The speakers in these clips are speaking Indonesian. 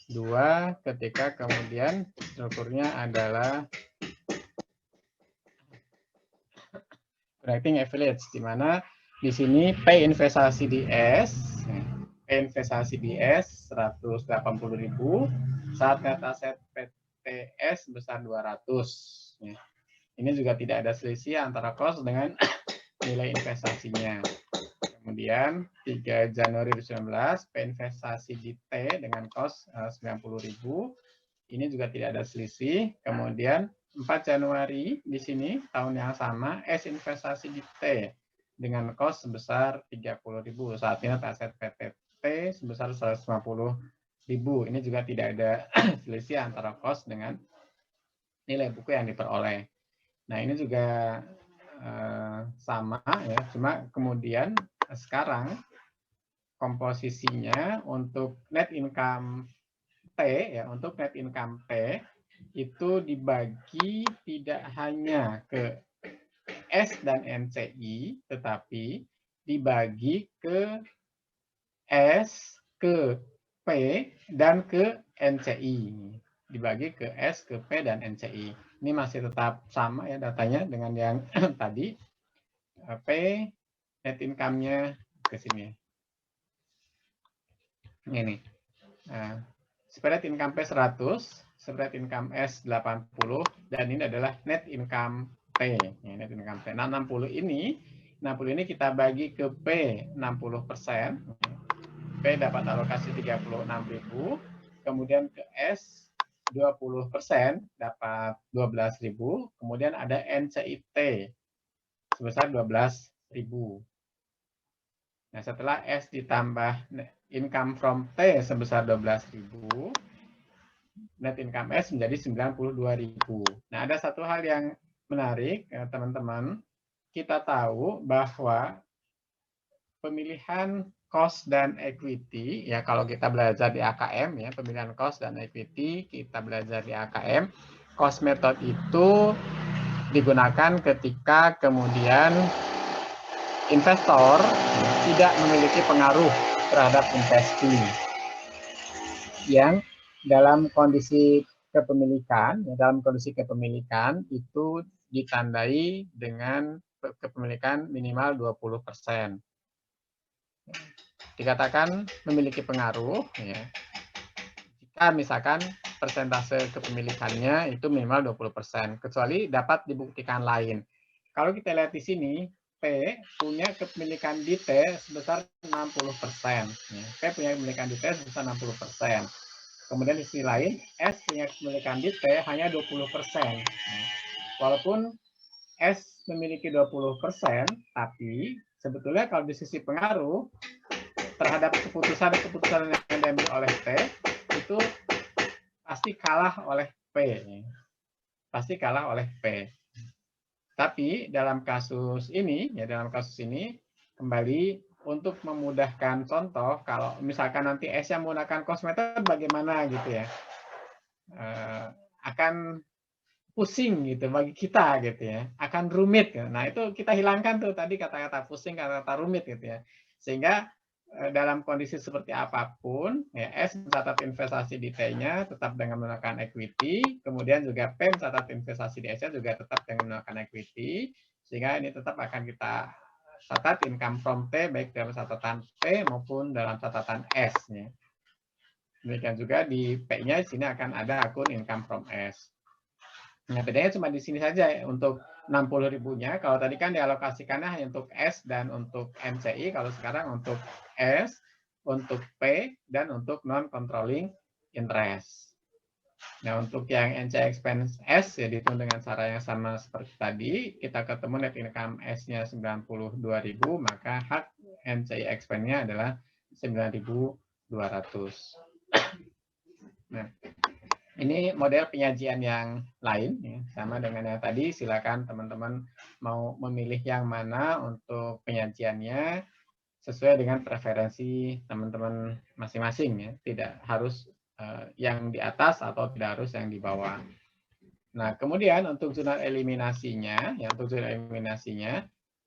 2 ketika kemudian strukturnya adalah Connecting Affiliates, di mana di sini P investasi di S, P investasi di S 180.000, saat net aset PTS sebesar 200. Ini juga tidak ada selisih antara cost dengan nilai investasinya. Kemudian 3 Januari 2019, P investasi di T dengan cost 90.000. Ini juga tidak ada selisih. Kemudian 4 Januari di sini tahun yang sama, S investasi di T dengan cost sebesar 30.000. Saat ini aset PTT sebesar 150.000. Ini juga tidak ada selisih antara cost dengan nilai buku yang diperoleh. Nah, ini juga sama ya, cuma kemudian sekarang komposisinya untuk net income T ya, untuk net income T itu dibagi tidak hanya ke S dan NCI, tetapi dibagi ke S, ke P, dan ke NCI. Dibagi ke S, ke P, dan NCI. Ini masih tetap sama ya datanya dengan yang tadi. P, net income-nya ke sini. Ini. Nah, spread income P 100, spread income S 80, dan ini adalah net income T. Ya, net income T. Nah, 60 ini kita bagi ke P 60%. P dapat alokasi 36.000, kemudian ke S 20% dapat 12.000, kemudian ada NCIT sebesar 12.000. Nah, setelah S ditambah income from T sebesar 12.000, net income S menjadi 92.000. Nah, ada satu hal yang menarik, teman-teman. Kita tahu bahwa pemilihan cost dan equity, ya kalau kita belajar di AKM, ya pemilihan cost dan equity, kita belajar di AKM, cost method itu digunakan ketika kemudian investor tidak memiliki pengaruh terhadap investasi yang dalam kondisi kepemilikan, itu ditandai dengan kepemilikan minimal 20%. Dikatakan memiliki pengaruh ya, jika misalkan persentase kepemilikannya itu minimal 20%, kecuali dapat dibuktikan lain. Kalau kita lihat di sini, P punya kepemilikan di T sebesar 60%. P punya kepemilikan di T sebesar 60%. Kemudian di sisi lain, S punya kepemilikan di T hanya 20%. Walaupun S memiliki 20%, tapi sebetulnya kalau di sisi pengaruh terhadap keputusan yang diambil oleh T, itu pasti kalah oleh P. Pasti kalah oleh P. Tapi dalam kasus ini, kembali untuk memudahkan contoh, kalau misalkan nanti S yang menggunakan cost method bagaimana gitu ya, akan pusing gitu bagi kita gitu ya, akan rumit. Nah itu kita hilangkan tuh tadi kata-kata pusing, kata-kata rumit gitu ya, sehingga dalam kondisi seperti apapun, ya, S mencatat investasi di T-nya tetap dengan menggunakan equity, kemudian juga P mencatat investasi di S-nya juga tetap dengan menggunakan equity, sehingga ini tetap akan kita catat income from T baik dalam catatan P maupun dalam catatan S-nya. Demikian juga di P-nya sini akan ada akun income from S. Nah, bedanya cuma di sini saja ya, untuk 60.000-nya. Kalau tadi kan dialokasikannya hanya untuk S dan untuk NCI, kalau sekarang untuk S, untuk P, dan untuk non-controlling interest. Nah, untuk yang NCI expense S, ya dihitung dengan cara yang sama seperti tadi. Kita ketemu net income S-nya 92.000, maka hak NCI expense-nya adalah 9.200. Nah, ini model penyajian yang lain, ya, sama dengan yang tadi. Silakan teman-teman mau memilih yang mana untuk penyajiannya sesuai dengan preferensi teman-teman masing-masing, ya. Tidak harus yang di atas atau tidak harus yang di bawah. Nah, kemudian untuk jurnal eliminasinya,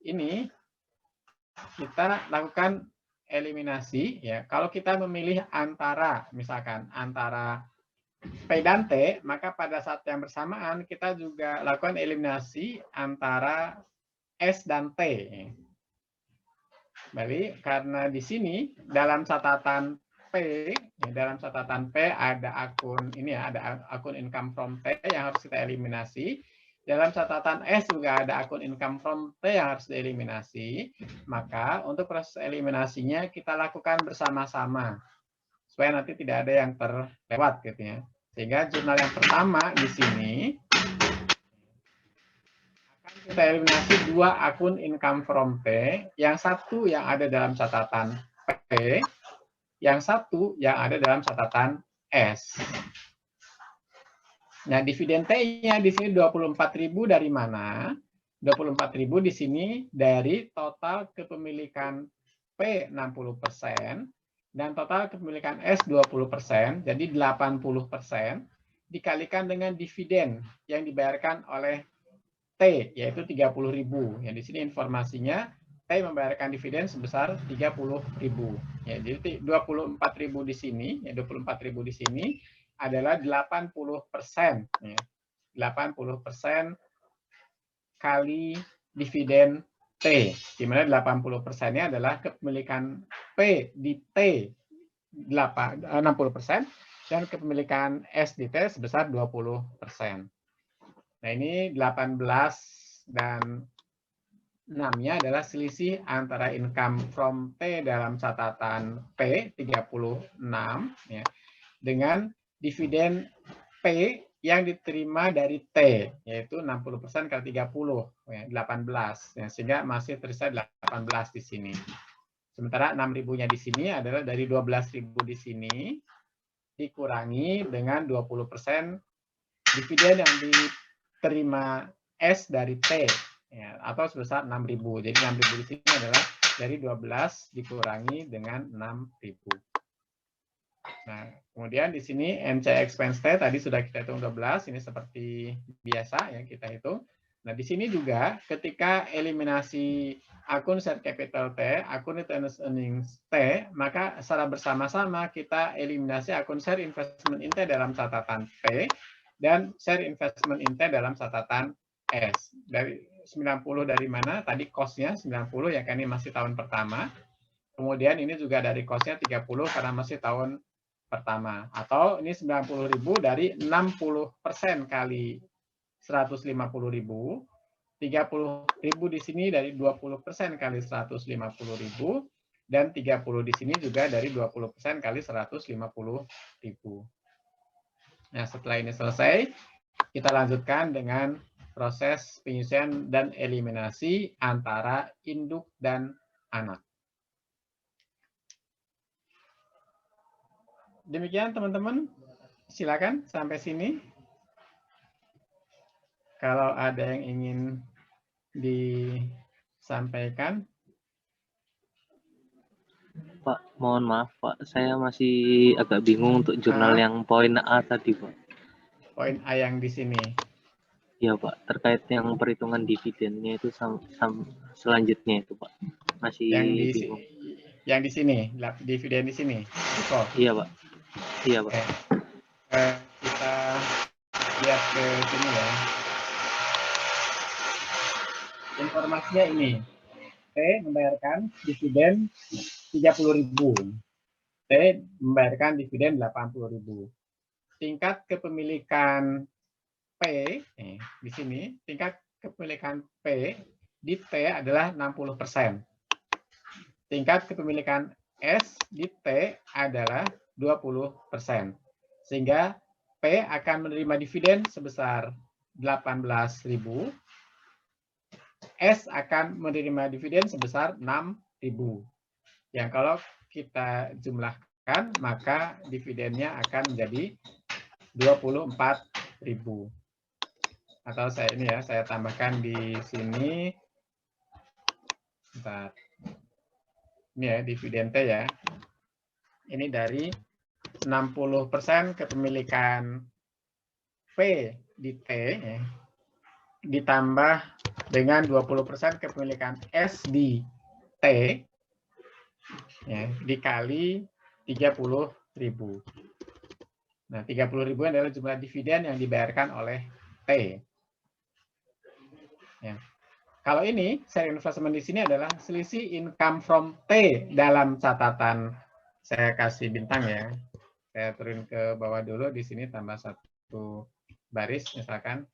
ini kita lakukan eliminasi, ya, kalau kita memilih antara, misalkan antara P dan T, maka pada saat yang bersamaan kita juga lakukan eliminasi antara S dan T. Jadi karena di sini dalam catatan P ada akun ini ya, ada akun income from T yang harus kita eliminasi. Dalam catatan S juga ada akun income from T yang harus dieliminasi. Maka untuk proses eliminasinya kita lakukan bersama-sama supaya nanti tidak ada yang terlewat gitu ya. Sehingga jurnal yang pertama di sini akan kita eliminasi dua akun income from T, yang satu yang ada dalam catatan P, yang satu yang ada dalam catatan S. Nah, dividen T-nya di sini 24.000 dari mana? 24.000 di sini dari total kepemilikan P 60% dan total kepemilikan S 20%, jadi 80% dikalikan dengan dividen yang dibayarkan oleh T, yaitu 30.000. Ya, di sini informasinya T membayarkan dividen sebesar 30.000. Ya, jadi 24.000 di sini, ya 24.000 di sini adalah 80%, ya. 80% kali dividen T, di mana 80%-nya adalah kepemilikan P di T 60% dan kepemilikan S di T sebesar 20%. Nah, ini 18 dan 6-nya adalah selisih antara income from T dalam catatan P 36 ya, dengan dividen P yang diterima dari T, yaitu 60% kali 30, ya, 18. Ya, sehingga masih tersisa 18 di sini. Sementara 6.000-nya di sini adalah dari 12.000 di sini, dikurangi dengan 20% dividen yang diterima S dari T, ya, atau sebesar 6.000. Jadi 6.000 di sini adalah dari 12 dikurangi dengan 6.000. Nah, kemudian di sini MC expense T tadi sudah kita hitung 12, ini seperti biasa ya kita hitung. Nah, di sini juga ketika eliminasi akun share capital T, akun retained earnings T, maka secara bersama-sama kita eliminasi akun share investment in T dalam catatan P dan share investment in T dalam catatan S. Dari 90 dari mana? Tadi cost-nya 90 ya kan, ini masih tahun pertama. Kemudian ini juga dari cost-nya 30 karena masih tahun pertama, atau ini 90.000 dari 60% kali 150.000, 30.000 di sini dari 20% kali 150.000, dan 30 di sini juga dari 20% kali 150.000. Nah, setelah ini selesai, kita lanjutkan dengan proses penyusuan dan eliminasi antara induk dan anak. Demikian teman-teman, silakan sampai sini. Kalau ada yang ingin disampaikan. Pak, mohon maaf Pak, saya masih agak bingung untuk jurnal yang poin A tadi Pak. Poin A yang di sini. Ya Pak, terkait yang perhitungan dividennya itu selanjutnya itu Pak. Masih bingung. Yang di sini, dividen di sini. Iya Pak. Iya Pak. Kita lihat ke sini ya. Informasinya ini. T membayarkan dividen 30.000. T membayarkan dividen 80.000. Tingkat kepemilikan P di sini, tingkat kepemilikan P di T adalah 60%. Tingkat kepemilikan S di T adalah 20%. Sehingga P akan menerima dividen sebesar 18.000. S akan menerima dividen sebesar 6.000. Yang kalau kita jumlahkan, maka dividennya akan menjadi 24.000. Atau saya tambahkan di sini. Bentar. Ini ya dividen T ya. Ini dari 60% kepemilikan P di T ya, ditambah dengan 20% kepemilikan S di T, ya, dikali 30.000. Nah, 30.000 adalah jumlah dividen yang dibayarkan oleh T. Ya. Kalau ini, share investment di sini adalah selisih income from T dalam catatan. Saya kasih bintang ya. Saya turun ke bawah dulu, di sini tambah 1 baris misalkan.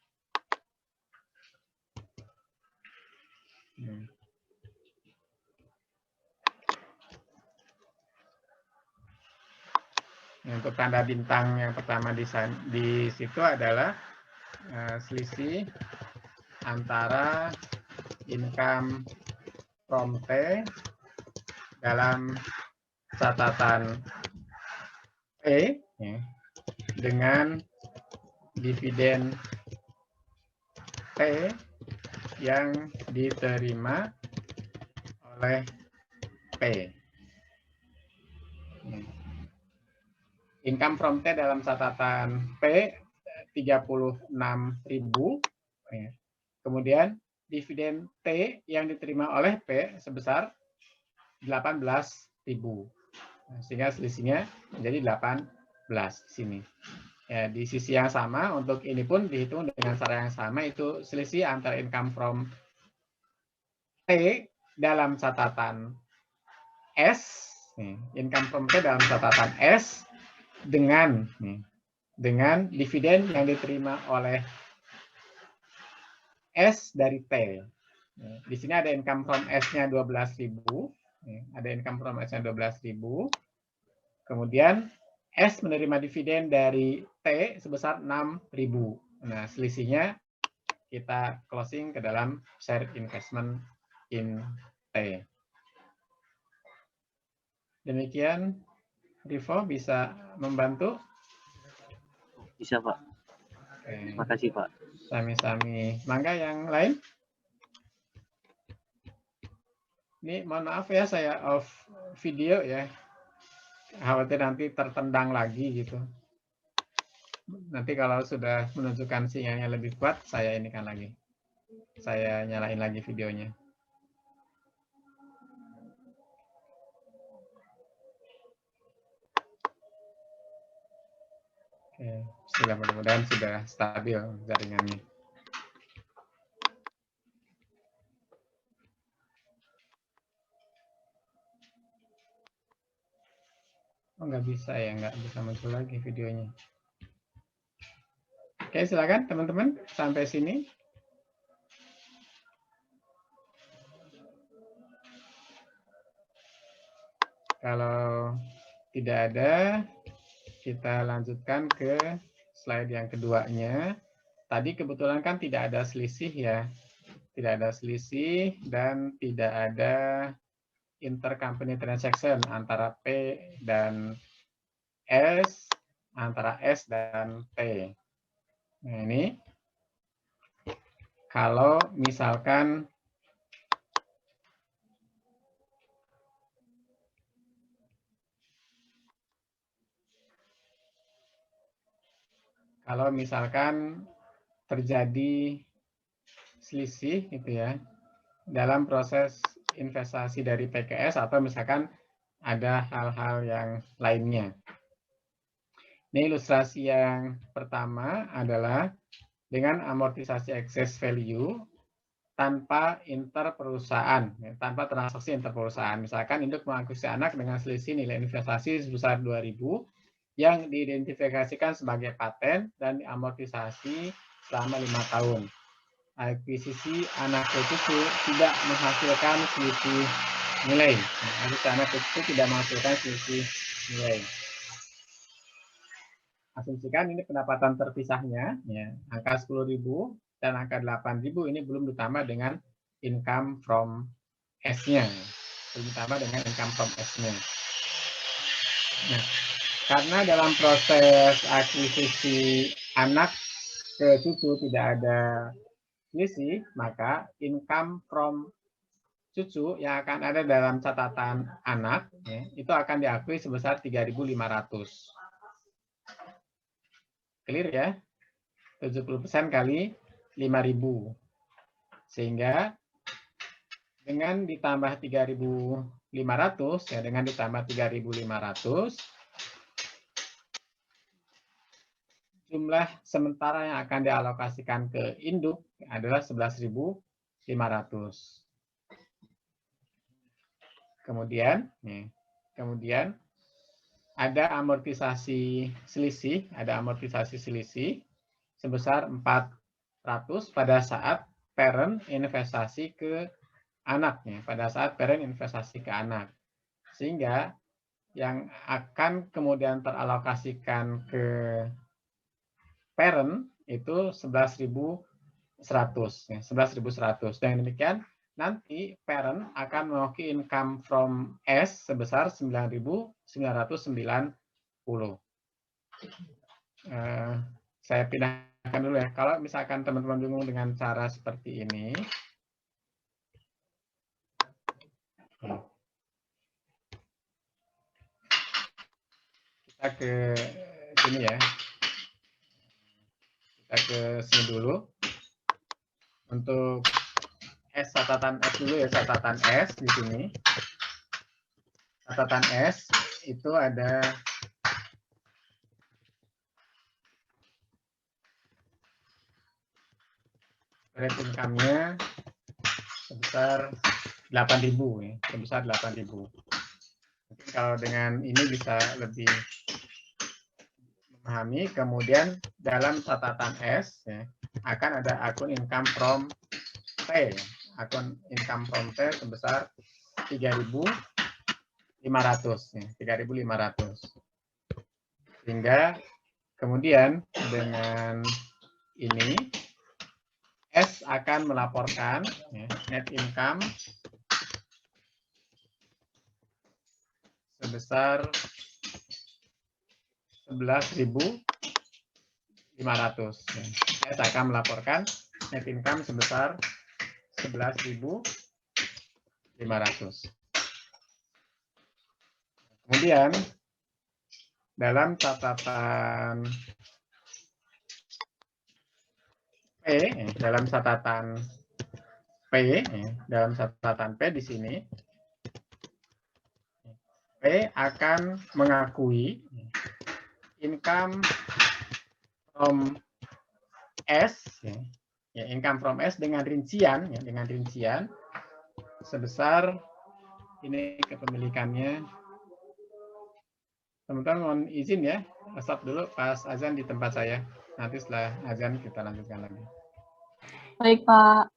Untuk tanda bintang yang pertama di situ adalah selisih antara income from T dalam catatan T ya, dengan dividen T yang diterima oleh P. Income from T dalam catatan P 36.000. Kemudian dividen T yang diterima oleh P sebesar 18.000. Sehingga selisihnya menjadi 18 di sini. Ya, di sisi yang sama untuk ini pun dihitung dengan cara yang sama, itu selisih antara income from T dalam catatan S, income from T dalam catatan S dengan dividen yang diterima oleh S dari T. Di sini ada income from S-nya 12.000, ada income from S-nya 12.000. Kemudian S menerima dividen dari T sebesar 6.000. Nah, selisihnya kita closing ke dalam share investment in T. Demikian, Rivo bisa membantu? Bisa, Pak. Terima kasih, Pak. Sami-sami. Mangga yang lain? Ini mohon maaf ya, saya off video ya. Khawatir nanti tertendang lagi gitu. Nanti kalau sudah menunjukkan sinyalnya lebih kuat, saya inikan lagi. Saya nyalain lagi videonya. Oke, bismillah, mudah-mudahan sudah stabil jaringannya. Oh, nggak bisa ya, nggak bisa muncul lagi videonya. Oke, silakan teman-teman, sampai sini. Kalau tidak ada, kita lanjutkan ke slide yang keduanya. Tadi kebetulan kan tidak ada selisih ya. Tidak ada selisih dan tidak ada intercompany transaction antara P dan S, antara S dan T. Nah, ini kalau misalkan terjadi selisih gitu ya dalam proses investasi dari PKS atau misalkan ada hal-hal yang lainnya. Ini ilustrasi yang pertama adalah dengan amortisasi excess value tanpa interperusahaan, tanpa transaksi interperusahaan. Misalkan induk mengakuisisi anak dengan selisih nilai investasi sebesar 2.000 yang diidentifikasikan sebagai paten dan diamortisasi selama 5 tahun. Akuisisi anak cucu tidak menghasilkan selisih nilai. Akuisisi anak cucu tidak menghasilkan selisih nilai. Asumsikan ini pendapatan terpisahnya, ya, angka 10.000 dan angka 8.000 ini belum ditambah dengan income from S-nya. Belum ditambah dengan income from S-nya. Nah, karena dalam proses akuisisi anak ke cucu tidak ada selisih, maka income from cucu yang akan ada dalam catatan anak ya, itu akan diakui sebesar 3.500. Clear ya? 70% kali 5.000. Sehingga dengan ditambah 3.500 ya, dengan ditambah 3.500, jumlah sementara yang akan dialokasikan ke induk adalah 11.500. Kemudian ada amortisasi selisih, sebesar 400 pada saat parent investasi ke anaknya, sehingga yang akan kemudian teralokasikan ke parent itu 11.100. Dan demikian nanti parent akan memiliki income from S sebesar 9.990. Saya pindahkan dulu ya. Kalau misalkan teman-teman bingung dengan cara seperti ini, kita ke sini ya. Kita ke sini dulu. Untuk catatan S dulu ya, catatan S di sini. Catatan S itu ada spread income-nya sebesar 8.000 ya, sebesar 8.000. Mungkin kalau dengan ini bisa lebih memahami. Kemudian dalam catatan S ya, akan ada akun income from T. Akun income from T sebesar 3.500 ya, 3.500. Sehingga kemudian dengan ini S akan melaporkan ya, net income sebesar 11.500. S akan melaporkan net income sebesar 11.500. Kemudian dalam catatan P, di sini P akan mengakui income from S ya, income from S dengan rincian sebesar ini kepemilikannya. Teman-teman mohon izin ya, stop dulu pas azan di tempat saya. Nanti setelah azan kita lanjutkan lagi. Baik, Pak.